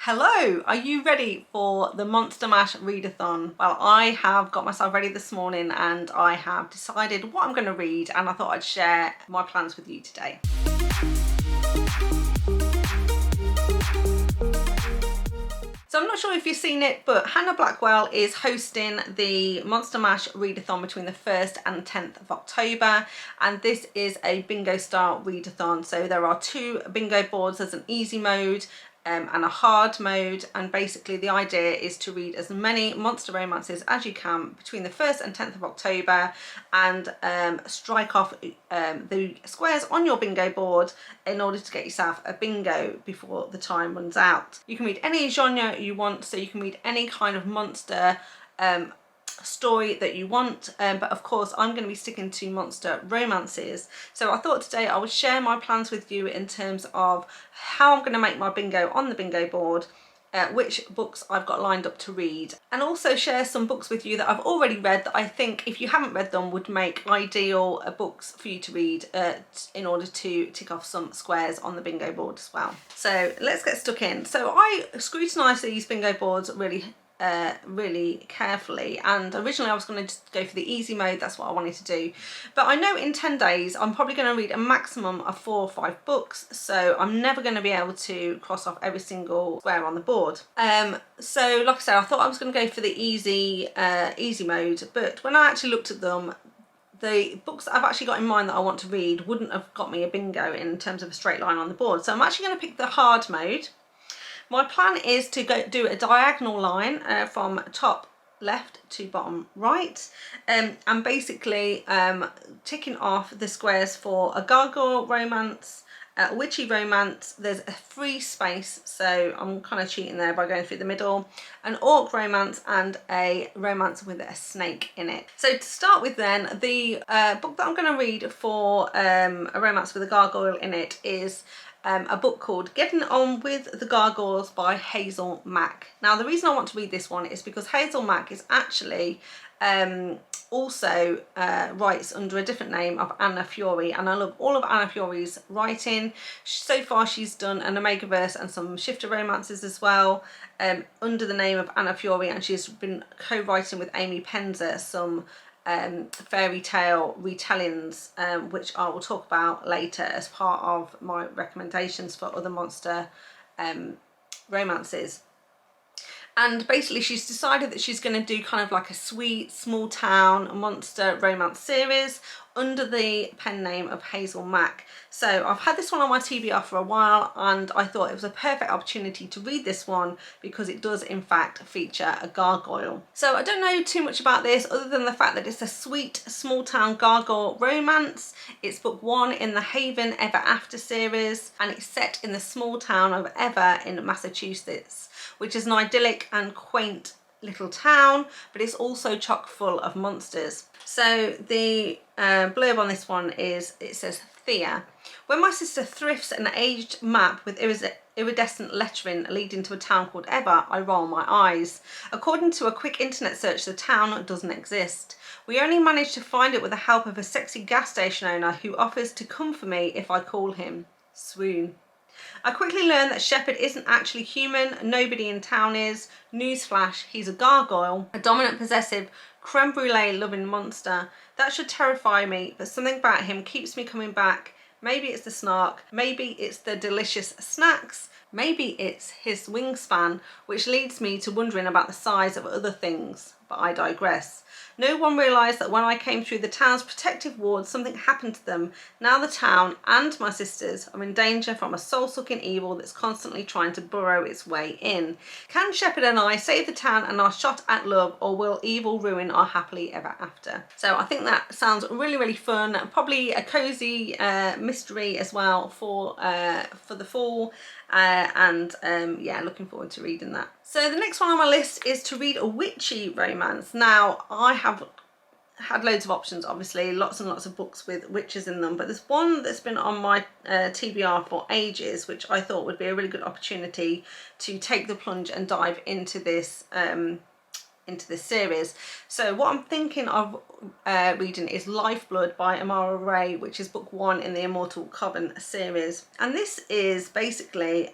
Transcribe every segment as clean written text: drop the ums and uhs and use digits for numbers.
Hello, are you ready for the Monster Mash Readathon? Well, I have got myself ready this morning and I have decided what I'm going to read, and I thought I'd share my plans with you today. So I'm not sure if you've seen it, but Hannah Blackwell is hosting the Monster Mash Readathon between the 1st and 10th of October, and this is a bingo style readathon. So there are two bingo boards. There's an easy mode and a hard mode, and basically the idea is to read as many monster romances as you can between the 1st and 10th of October and strike off the squares on your bingo board in order to get yourself a bingo before the time runs out. You can read any genre you want, so you can read any kind of monster story that you want, but of course I'm going to be sticking to monster romances. So I thought today I would share my plans with you in terms of how I'm going to make my bingo on the bingo board, which books I've got lined up to read, and also share some books with you that I've already read that I think, if you haven't read them, would make ideal books for you to read in order to tick off some squares on the bingo board as well. So let's get stuck in. So I scrutinised these bingo boards really carefully, and originally I was going to just go for the easy mode. That's what I wanted to do, but I know in 10 days I'm probably going to read a maximum of 4 or 5 books, so I'm never going to be able to cross off every single square on the board. So like I said, I thought I was going to go for the easy mode, but when I actually looked at them, the books that I've actually got in mind that I want to read wouldn't have got me a bingo in terms of a straight line on the board. So I'm actually going to pick the hard mode. My plan is to go do a diagonal line from top left to bottom right, and basically ticking off the squares for a gargoyle romance, a witchy romance, there's a free space, so I'm kind of cheating there by going through the middle, an orc romance, and a romance with a snake in it. So to start with then, the book that I'm going to read for a romance with a gargoyle in it is a book called Getting On With the Gargoyles by Hazel Mack. Now the reason I want to read this one is because Hazel Mack is actually also writes under a different name of Anna Fury, and I love all of Anna Fury's writing. So far she's done an Omegaverse and some shifter romances as well under the name of Anna Fury, and she's been co-writing with Amy Pennza some fairy tale retellings, which I will talk about later as part of my recommendations for other monster romances. And basically she's decided that she's going to do kind of like a sweet small town monster romance series under the pen name of Hazel Mack. So I've had this one on my TBR for a while, and I thought it was a perfect opportunity to read this one because it does in fact feature a gargoyle. So I don't know too much about this other than the fact that it's a sweet small town gargoyle romance. It's book 1 in the Haven Ever After series, and it's set in the small town of Ever in Massachusetts, which is an idyllic and quaint little town, but it's also chock full of monsters. So the blurb on this one is, it says, Thea. When my sister thrifts an aged map with iridescent lettering leading to a town called Ever, I roll my eyes. According to a quick internet search, the town doesn't exist. We only managed to find it with the help of a sexy gas station owner who offers to come for me if I call him. Swoon. I quickly learn that Shepherd isn't actually human, nobody in town is. Newsflash, he's a gargoyle, a dominant, possessive, creme brulee loving monster. That should terrify me, but something about him keeps me coming back. Maybe it's the snark, maybe it's the delicious snacks, maybe it's his wingspan, which leads me to wondering about the size of other things, but I digress. No one realised that when I came through the town's protective ward, something happened to them. Now the town and my sisters are in danger from a soul-sucking evil that's constantly trying to burrow its way in. Can Shepherd and I save the town and our shot at love, or will evil ruin our happily ever after? So I think that sounds really, really fun. Probably a cosy mystery as well for the fall. Yeah, looking forward to reading that. So the next one on my list is to read a witchy romance. Now I have had loads of options, obviously, lots and lots of books with witches in them, but there's one that's been on my TBR for ages, which I thought would be a really good opportunity to take the plunge and dive into this series. So what I'm thinking of reading is Lifeblood by Amara Rae, which is book 1 in the Immortal Coven series, and this is basically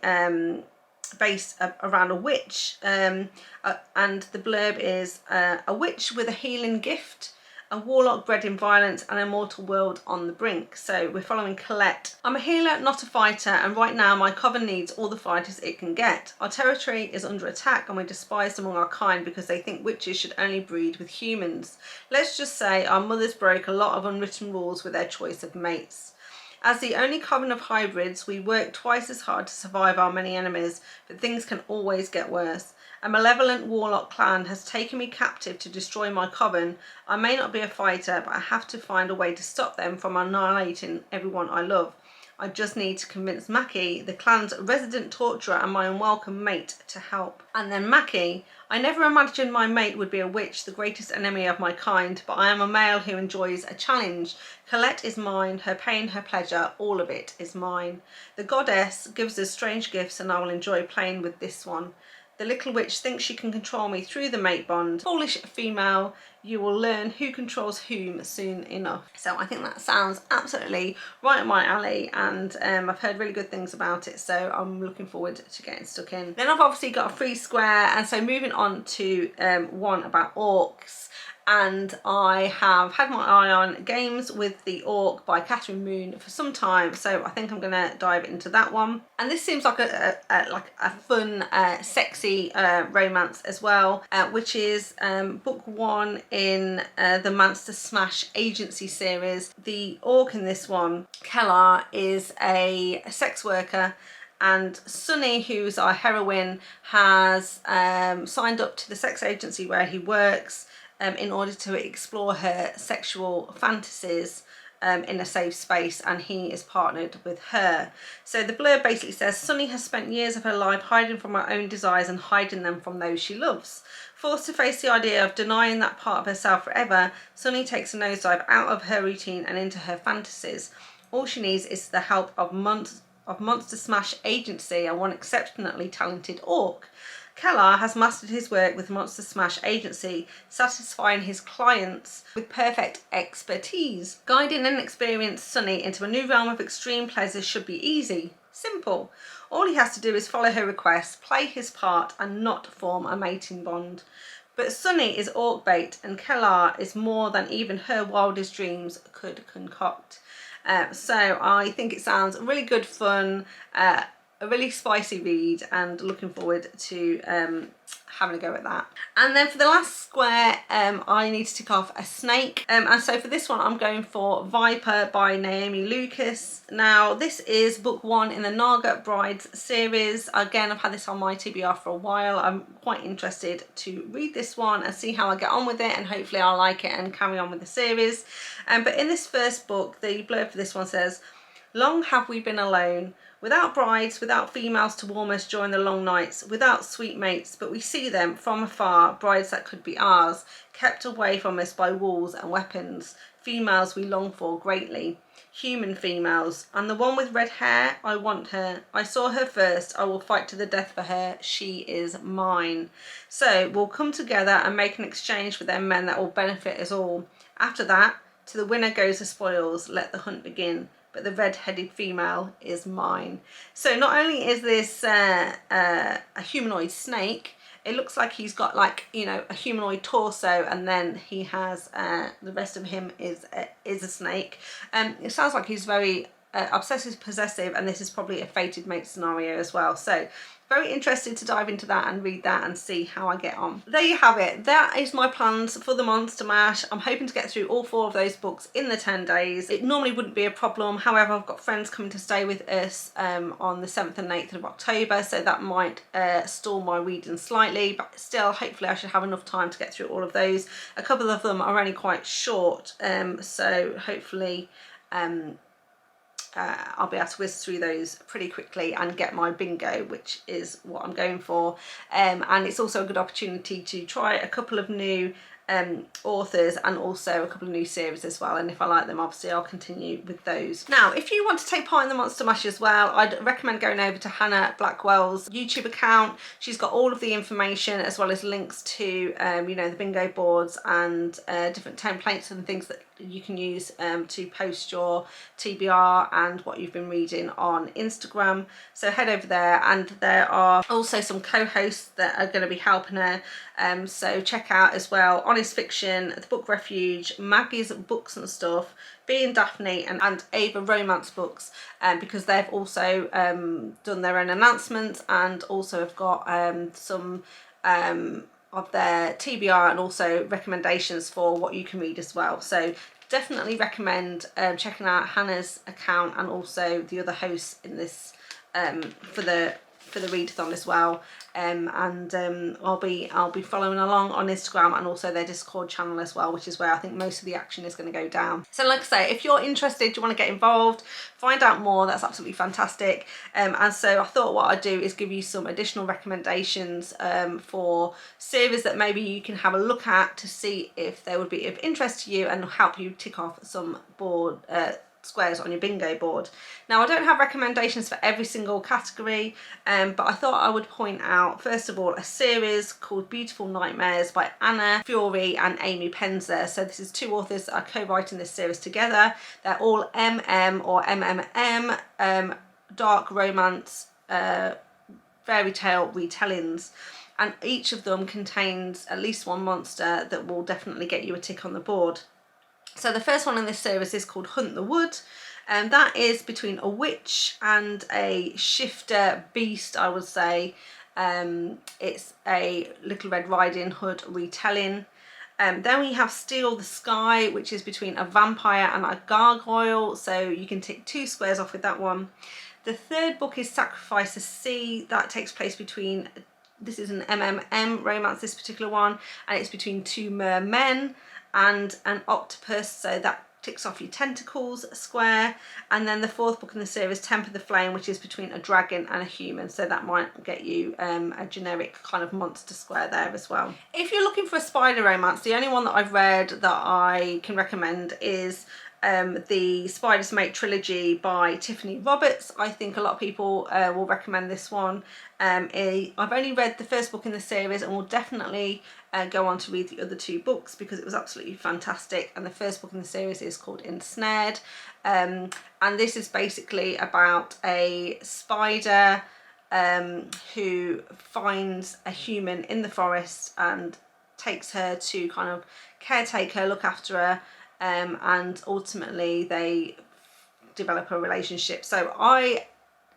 based around a witch, and the blurb is a witch with a healing gift, a warlock bred in violence, and a mortal world on the brink. So we're following Colette. I'm a healer, not a fighter, and right now my coven needs all the fighters it can get. Our territory is under attack and we're despised among our kind because they think witches should only breed with humans. Let's just say our mothers broke a lot of unwritten rules with their choice of mates. As the only coven of hybrids, we work twice as hard to survive our many enemies, but things can always get worse. A malevolent warlock clan has taken me captive to destroy my coven. I may not be a fighter, but I have to find a way to stop them from annihilating everyone I love. I just need to convince Mackie, the clan's resident torturer and my unwelcome mate, to help. And then Mackie, I never imagined my mate would be a witch, the greatest enemy of my kind, but I am a male who enjoys a challenge. Colette is mine, her pain, her pleasure, all of it is mine. The goddess gives us strange gifts and I will enjoy playing with this one. The little witch thinks she can control me through the mate bond. Foolish female, you will learn who controls whom soon enough. So I think that sounds absolutely right up my alley, and I've heard really good things about it, so I'm looking forward to getting stuck in. Then I've obviously got a free square, and so moving on to one about orcs. And I have had my eye on Games with the Orc by Kathryn Moon for some time, so I think I'm going to dive into that one. And this seems like a fun, sexy romance as well, which is book 1 in the Monster Smash Agency series. The orc in this one, Kellar, is a sex worker, and Sunny, who's our heroine, has signed up to the sex agency where he works in order to explore her sexual fantasies in a safe space, and he is partnered with her. So the blurb basically says, Sunny has spent years of her life hiding from her own desires and hiding them from those she loves. Forced to face the idea of denying that part of herself forever, Sunny takes a nosedive out of her routine and into her fantasies. All she needs is the help of Monster Smash Agency and one exceptionally talented orc. Kellar has mastered his work with Monster Smash Agency, satisfying his clients with perfect expertise. Guiding an experienced Sunny into a new realm of extreme pleasure should be easy. Simple. All he has to do is follow her requests, play his part, and not form a mating bond. But Sunny is orc bait, and Kellar is more than even her wildest dreams could concoct. So I think it sounds really good fun, a really spicy read, and looking forward to having a go at that. And then for the last square, I need to tick off a snake, and so for this one I'm going for Viper by Naomi Lucas. Now this is book 1 in the Naga Brides series. Again, I've had this on my TBR for a while. I'm quite interested to read this one and see how I get on with it, and hopefully I'll like it and carry on with the series. But in this first book, the blurb for this one says, long have we been alone, without brides, without females to warm us during the long nights, without sweet mates, but we see them from afar, brides that could be ours, kept away from us by walls and weapons, females we long for greatly, human females, and the one with red hair, I want her, I saw her first, I will fight to the death for her, she is mine. So we'll come together and make an exchange with them men that will benefit us all. After that, to the winner goes the spoils, let the hunt begin. But the red-headed female is mine. So not only is this a humanoid snake, it looks like he's got, like, you know, a humanoid torso, and then he has the rest of him is a snake. It sounds like he's very obsessive possessive, and this is probably a fated mate scenario as well. So very interested to dive into that and read that and see how I get on. There you have it. That is my plans for the Monster Mash. I'm hoping to get through all 4 of those books in the 10 days. It normally wouldn't be a problem. However, I've got friends coming to stay with us on the 7th and 8th of October, so that might stall my reading slightly, but still, hopefully I should have enough time to get through all of those. A couple of them are only quite short, so hopefully I'll be able to whiz through those pretty quickly and get my bingo, which is what I'm going for. And it's also a good opportunity to try a couple of new authors, and also a couple of new series as well, and if I like them obviously I'll continue with those. Now if you want to take part in the Monster Mash as well, I'd recommend going over to Hannah Blackwell's YouTube account. She's got all of the information as well as links to you know, the bingo boards and different templates and things that you can use to post your TBR and what you've been reading on Instagram. So head over there, and there are also some co-hosts that are going to be helping her, so check out as well Honest Fiction, The Book Refuge, Maggie's Books and Stuff, Being Daphne, and Ava Romance Books, because they've also done their own announcements and also have got some of their TBR and also recommendations for what you can read as well. So definitely recommend checking out Hannah's account and also the other hosts in this for the readathon as well. I'll be following along on Instagram and also their Discord channel as well, which is where I think most of the action is going to go down. So like I say, if you're interested, you want to get involved, find out more, that's absolutely fantastic. And so I thought what I'd do is give you some additional recommendations for series that maybe you can have a look at to see if they would be of interest to you and help you tick off some board squares on your bingo board. Now I don't have recommendations for every single category, but I thought I would point out first of all a series called Beautiful Nightmares by Anna Fury and Amy Pennza. So this is two authors that are co-writing this series together. They're all MM or MMM dark romance fairy tale retellings, and each of them contains at least one monster that will definitely get you a tick on the board. So the first one in this series is called Hunt the Wood, and that is between a witch and a shifter beast, I would say. It's a Little Red Riding Hood retelling. Then we have Steal the Sky, which is between a vampire and a gargoyle, so you can tick 2 squares off with that one. The third book is Sacrifice the Sea. That takes place between, this is an MMM romance, this particular one, and it's between 2 mermen and an octopus, so that ticks off your tentacles square. And then the fourth book in the series, Temper the Flame, which is between a dragon and a human, so that might get you a generic kind of monster square there as well. If you're looking for a spider romance, the only one that I've read that I can recommend is the Spider's Mate trilogy by Tiffany Roberts. I think a lot of people will recommend this one. I've only read the first book in the series and will definitely go on to read the other 2 books because it was absolutely fantastic. And the first book in the series is called Ensnared, and this is basically about a spider who finds a human in the forest and takes her to kind of caretake her, look after her, and ultimately they develop a relationship. So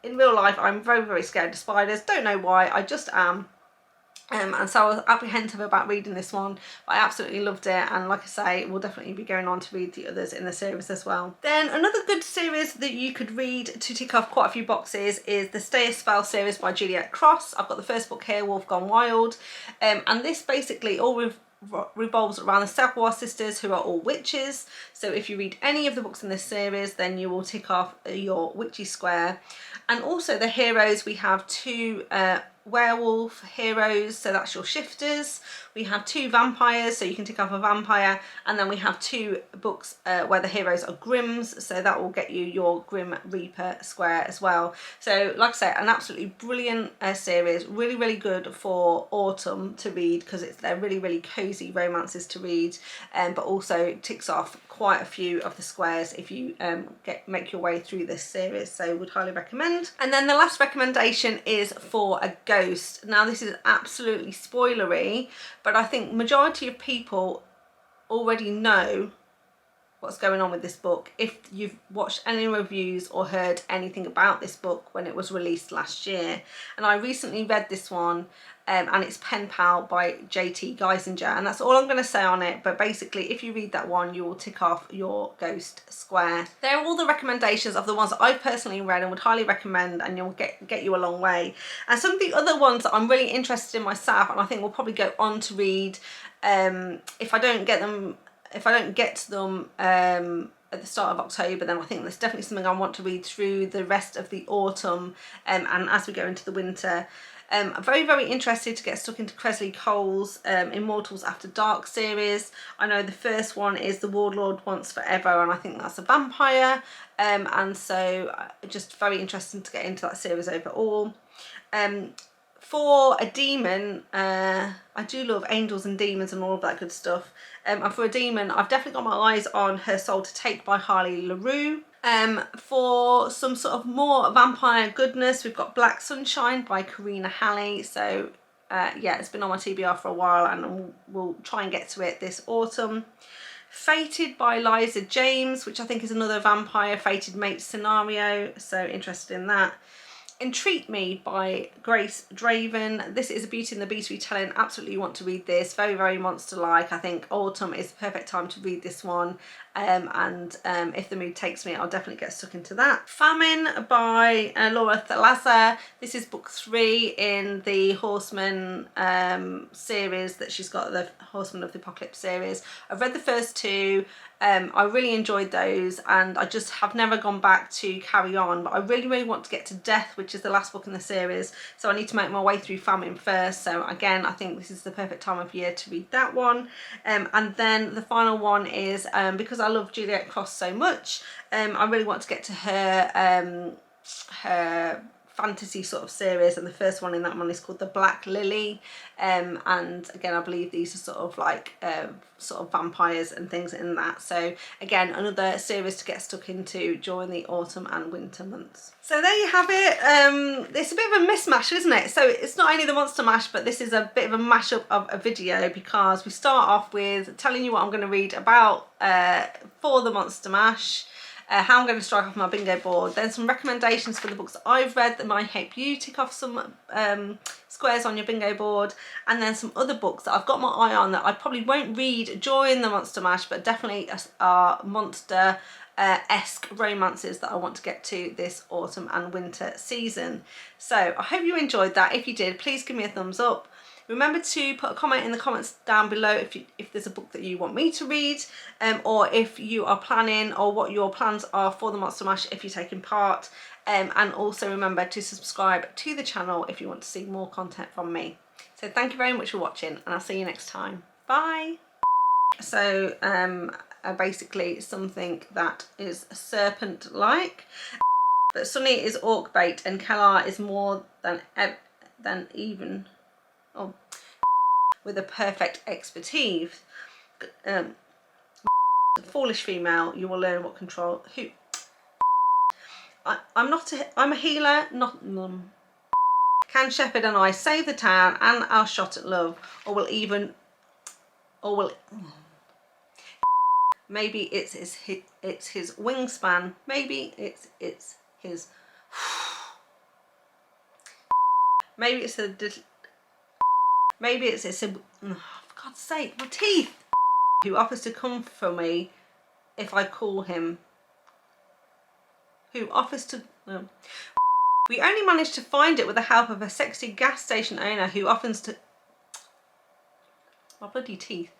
in real life, I'm very, very scared of spiders. Don't know why, I just am. And so I was apprehensive about reading this one, but I absolutely loved it, and like I say, we'll definitely be going on to read the others in the series as well. Then another good series that you could read to tick off quite a few boxes is the Stay a Spell series by Juliette Cross. I've got the first book here, Wolf Gone Wild, and this basically all revolves around the Savoy sisters, who are all witches. So if you read any of the books in this series, then you will tick off your witchy square. And also the heroes, we have 2 werewolf heroes, so that's your shifters. We have 2 vampires, so you can tick off a vampire, and then we have 2 books where the heroes are Grims, so that will get you your Grim Reaper square as well. So like I say, an absolutely brilliant series, really, really good for autumn to read because they're really, really cozy romances to read, but also ticks off quite a few of the squares if you make your way through this series, so would highly recommend. And then the last recommendation is for a ghost. Now this is absolutely spoilery, but I think majority of people already know what's going on with this book if you've watched any reviews or heard anything about this book when it was released last year. And I recently read this one, and it's Pen Pal by JT Geisinger, and that's all I'm going to say on it. But basically, if you read that one, you will tick off your ghost square. They're all the recommendations of the ones that I've personally read and would highly recommend, and you'll get you a long way. And some of the other ones that I'm really interested in myself, and I think will probably go on to read if I don't get to them at the start of October, then I think there's definitely something I want to read through the rest of the autumn, and as we go into the winter. I'm very interested to get stuck into Kresley Cole's Immortals After Dark series. I know the first one is The Warlord Once Forever, and I think that's a vampire, and so just very interesting to get into that series overall. For a demon, I do love angels and demons and all of that good stuff. And for a demon, I've definitely got my eyes on Her Soul to Take by Harley Laroux. For some sort of more vampire goodness, we've got Black Sunshine by Karina Halley. So yeah, it's been on my TBR for a while, and we'll try and get to it this autumn. Fated by Liza James, which I think is another vampire fated mate scenario, so interested in that. Entreat Me by Draven. This is a Beauty and the Beast retelling. Absolutely want to read this. Very monster-like. I think autumn is the perfect time to read this one. If the mood takes me, I'll definitely get stuck into that. Famine by Laura Thalassa. This is book 3 in the Horseman series that she's got, the Horseman of the Apocalypse series. I've read the first 2. I really enjoyed those, and I just have never gone back to carry on, but I really want to get to Death, which is the last book in the series, so I need to make my way through Famine first. So again, I think this is the perfect time of year to read that one. And then the final one is because I love Juliette Cross so much, I really want to get to her fantasy sort of series, and the first one in that one is called The Black Lily, and again I believe these are sort of like sort of vampires and things in that. So again, another series to get stuck into during the autumn and winter months. So there you have it. It's a bit of a mismatch, isn't it? So it's not only the Monster Mash, but this is a bit of a mashup of a video, because we start off with telling you what I'm going to read about for the Monster Mash, how I'm going to strike off my bingo board, then some recommendations for the books that I've read that might help you tick off some squares on your bingo board, and then some other books that I've got my eye on that I probably won't read during the Monster Mash, but definitely are monster-esque romances that I want to get to this autumn and winter season. So I hope you enjoyed that. If you did, please give me a thumbs up. Remember to put a comment in the comments down below if there's a book that you want me to read, or if you are planning, or what your plans are for the Monster Mash if you're taking part. And also remember to subscribe to the channel if you want to see more content from me. So thank you very much for watching, and I'll see you next time. Bye! So basically something that is serpent-like. But Sunny is orc bait and Kellar is more than even. Oh, with a perfect expertise. Foolish female, you will learn what control. Who? I'm a healer, not none. Can Shepherd and I save the town and our shot at love, or will maybe it's his wingspan. Maybe it's his. Maybe it's a. Maybe it's oh, for God's sake, my teeth! Who offers to come for me if I call him. Who offers to... No. We only managed to find it with the help of a sexy gas station owner who offers to... My bloody teeth.